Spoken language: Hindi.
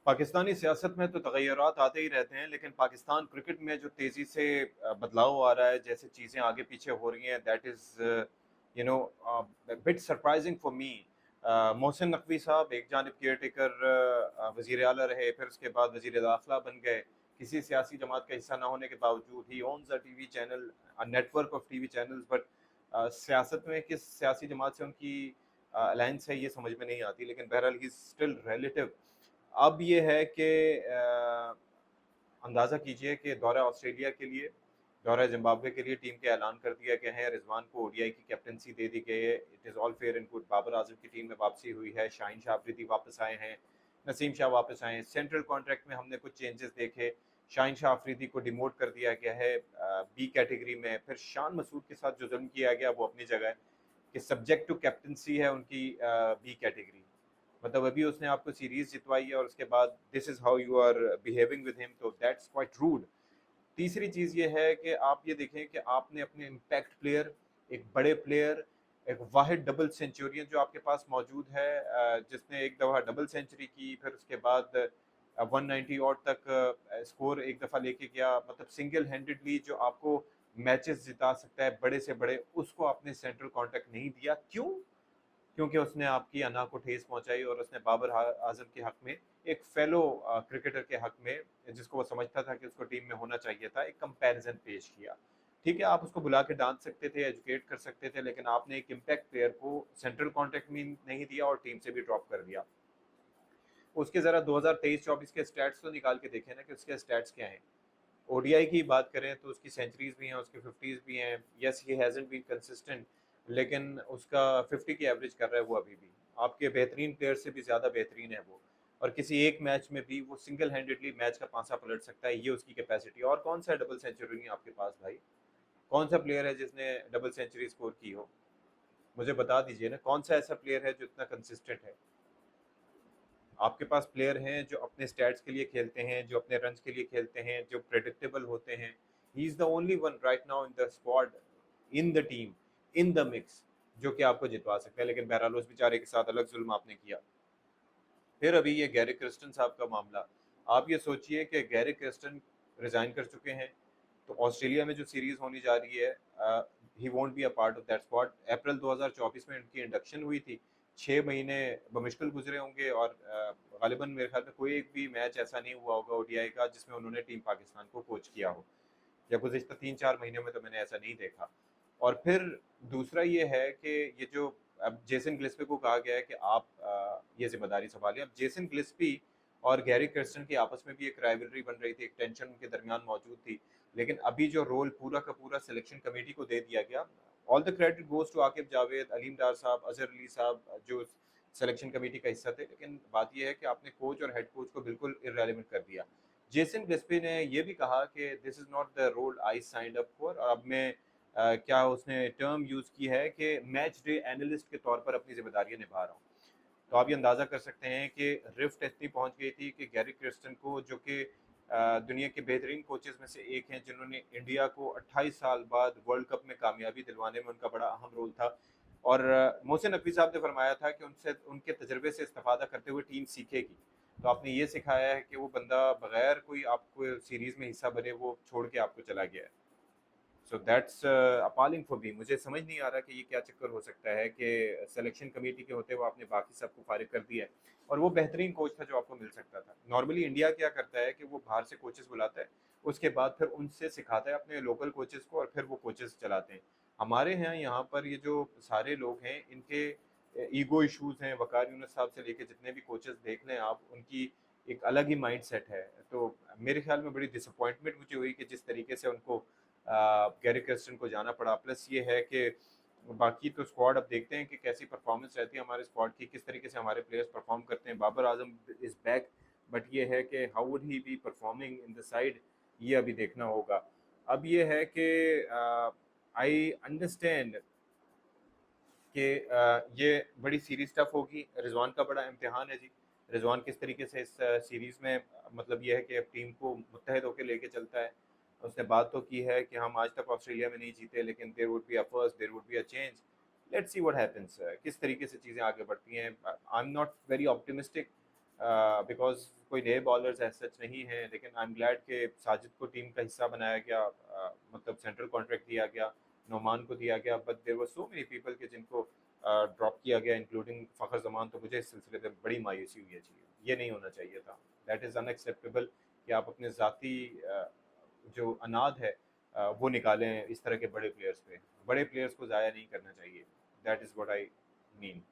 पाकिस्तानी सियासत में तो तग़य्युरात आते ही रहते हैं, लेकिन पाकिस्तान क्रिकेट में जो तेज़ी से बदलाव आ रहा है, जैसे चीज़ें आगे पीछे हो रही हैं, that is you know bit surprising for me. Mohsin Naqvi साहब एक जानिब केयर टेकर वज़ीर आला रहे, फिर उसके बाद वज़ीर दाखिला बन गए। किसी सियासी जमात का हिस्सा ना होने के बावजूद ही owns a TV channel, a network of TV channels, but सियासत में किस सियासी जमात से उनकी अलायंस है, ये समझ में नहीं आती, लेकिन बहरहाल ही इज़ स्टिल रिलेटिव। अब ये है कि अंदाज़ा कीजिए कि दौरा ऑस्ट्रेलिया के लिए, दौरा ज़िम्बाब्वे के लिए टीम के ऐलान कर दिया गया है। रिजवान को ओडीआई की कैप्टनसी दे दी गई है। It is all fair and good. Babar Azam की टीम में वापसी हुई है। शाहीन शाह अफरीदी वापस आए हैं। नसीम शाह वापस आए हैं। सेंट्रल कॉन्ट्रैक्ट में हमने कुछ चेंजेस देखे। शाहीन शाह अफरीदी को डिमोट कर दिया गया है बी कैटेगरी में। फिर शान मसूद के साथ जो जुल्म किया गया वो अपनी जगह है कि सब्जेक्ट टू कैप्टनसी है उनकी बी कैटेगरी। मतलब अभी उसने आपको सीरीज जितवाई है और उसके बाद this is how you are behaving with him, तो दैट्स क्वाइट रूड। तीसरी चीज़ ये है कि आप ये देखें कि आपने अपने इम्पैक्ट प्लेयर, एक बड़े प्लेयर, एक वाहिद डबल सेंचुरियन जो आपके पास मौजूद है, जिसने एक दफ़ा डबल सेंचुरी की, फिर उसके बाद 190 और तक स्कोर एक दफ़ा लेके गया, मतलब सिंगल हैंडेडली जो आपको मैचेस जिता सकता है बड़े से बड़े, उसको आपने सेंट्रल कॉन्टैक्ट नहीं दिया। क्यों? क्योंकि उसने आपकी अना को ठेस पहुंचाई और उसने बाबर आजम के हक में, एक फेलो क्रिकेटर के हक में, जिसको वो समझता था कि उसको टीम में होना चाहिए था, एक कंपैरिजन पेश किया। ठीक है, आप उसको बुला के डांट सकते थे, एजुकेट कर सकते थे, लेकिन आपने एक इम्पैक्ट प्लेयर को सेंट्रल कॉन्ट्रैक्ट में नहीं दिया और टीम से भी ड्रॉप कर दिया। उसके जरा 2023-24 के स्टैट्स तो निकाल के देखें ना कि उसके स्टैट्स क्या हैं। ओडीआई की बात करें तो उसकी सेंचुरीज भी हैं, उसकी 50s भी हैं। Yes, he hasn't been consistent, लेकिन उसका 50 की एवरेज कर रहा है वो अभी भी। आपके बेहतरीन प्लेयर से भी ज़्यादा बेहतरीन है वो, और किसी एक मैच में भी वो सिंगल हैंडेडली मैच का पांसा पलट सकता है, ये उसकी कैपेसिटी। और कौन सा डबल सेंचुरी नहीं आपके पास भाई? कौन सा प्लेयर है जिसने डबल सेंचुरी स्कोर की हो? मुझे बता दीजिए ना, कौन सा ऐसा प्लेयर है जो इतना कंसिस्टेंट है? आपके पास प्लेयर हैं जो अपने स्टैट्स के लिए खेलते हैं, जो अपने रन्स के लिए खेलते हैं, जो प्रेडिक्टेबल होते हैं। He is the only one right now in the squad, in the team, in the mix, जो कि आपको जितवा सकता है। लेकिन बहरहाल उस बेचारे के साथ अलग जुल्म आपने किया। फिर अभी ये गैरी क्रिस्टन साहब का मामला, आप ये सोचिए कि गैरी क्रिस्टन रिजाइन कर चुके हैं, तो ऑस्ट्रेलिया में जो सीरीज होने जा रही है, he won't be a part of that squad. अप्रैल 2024 में इनकी इंडक्शन हुई थी। 6 महीने बमुश्किल गुजरे होंगे, और गालिबन मेरे ख्याल में कोई एक भी मैच ऐसा नहीं हुआ होगा ओडीआई का जिसमें उन्होंने टीम पाकिस्तान को कोच किया हो, या गुज़िश्ता 3-4 महीनों में तो मैंने ऐसा नहीं देखा। और फिर दूसरा ये है कि ये जो अब जेसन ग्लिस्पी को कहा गया है कि आप ये ज़िम्मेदारी सँभालिए। अब जेसन ग्लिस्पी और गैरी कर्स्टन की आपस में भी एक राइवलरी बन रही थी, एक टेंशन उनके दरमियान मौजूद थी। लेकिन अभी जो रोल पूरा का पूरा सिलेक्शन कमेटी को दे दिया गया, all the credit goes to Aqib Javed, Aleem Dar साहब, अज़हर अली साहब, जो सिलेक्शन कमेटी का हिस्सा थे। लेकिन बात ये है कि आपने कोच और हेड कोच को बिल्कुल इर्रेलेवेंट कर दिया। जेसन गिस्पी ने ये भी कहा कि this is not the role I signed up for. और अब मैं क्या उसने टर्म यूज़ की है कि मैच डे एनालिस्ट के तौर पर अपनी जिम्मेदारियां निभा रहा हूँ। तो आप ये अंदाज़ा कर सकते हैं कि रिफ्ट इतनी पहुंच गई थी कि गैरी क्रिस्टन को, जो कि दुनिया के बेहतरीन कोचेज़ में से एक हैं, जिन्होंने इंडिया को 28 साल बाद वर्ल्ड कप में कामयाबी दिलवाने में उनका बड़ा अहम रोल था। और मोहसिन नकवी साहब ने फरमाया था कि उनसे, उनके तजर्बे से इस्तेफादा करते हुए टीम सीखेगी। तो आपने ये सिखाया है कि वो बंदा बगैर कोई आपको सीरीज़ में हिस्सा बने वो छोड़ के आपको चला गया है। So that's appalling for me. मुझे समझ नहीं आ रहा कि ये क्या चक्कर हो सकता है कि सिलेक्शन कमेटी के होते हुए आपने बाकी सबको फारिग कर दिया है, और वो बेहतरीन कोच था जो आपको मिल सकता था। नॉर्मली इंडिया क्या करता है कि वो बाहर से कोचेस बुलाता है, उसके बाद फिर उनसे सिखाता है अपने लोकल कोचेस को, और फिर वो कोचेस चलाते हैं। हमारे यहाँ पर ये जो सारे लोग हैं, इनके ईगो इश्यूज हैं। वकार यूनुस साहब से लेके जितने भी कोचेस देख लें आप, उनकी एक अलग ही माइंड सेट है। तो मेरे ख्याल में बड़ी डिसअपॉइंटमेंट मुझे हुई कि जिस तरीके से उनको गैरी क्रिस्टन को जाना पड़ा। प्लस ये है कि बाकी तो स्क्वाड अब देखते हैं कि कैसी परफॉर्मेंस रहती है हमारे स्क्वाड की, किस तरीके से हमारे प्लेयर्स परफॉर्म करते हैं। Babar Azam is back, but ये है कि how would he be performing in the side, ये अभी देखना होगा। अब ये है कि आई अंडरस्टैंड कि ये बड़ी सीरीज टफ होगी। रिजवान का बड़ा इम्तिहान है जी। रिजवान किस तरीके से इस सीरीज में, मतलब ये है कि टीम को मुत्तहद होकर लेके चलता है। उसने बात तो की है कि हम आज तक ऑस्ट्रेलिया में नहीं जीते, लेकिन there would be a first, there would be a change. Let's see what happens, किस तरीके से चीज़ें आगे बढ़ती हैं। I am not very optimistic because कोई नए बॉलर्स ऐसे सच नहीं हैं, लेकिन आई एम ग्लैड कि साजिद को टीम का हिस्सा बनाया गया, मतलब सेंट्रल कॉन्ट्रैक्ट दिया गया, नोमान को दिया गया, but there were so many people के जिनको ड्रॉप किया गया, इंक्लूडिंग फ़खर जमान। तो मुझे इस सिलसिले में बड़ी मायूसी हुई है जी, ये नहीं होना चाहिए था। दैट इज़ अनएक्सेप्टेबल कि आप अपने ज़ाती जो अनाद है वो निकालें इस तरह के बड़े प्लेयर्स पे। बड़े प्लेयर्स को ज़ाया नहीं करना चाहिए। That is what I mean.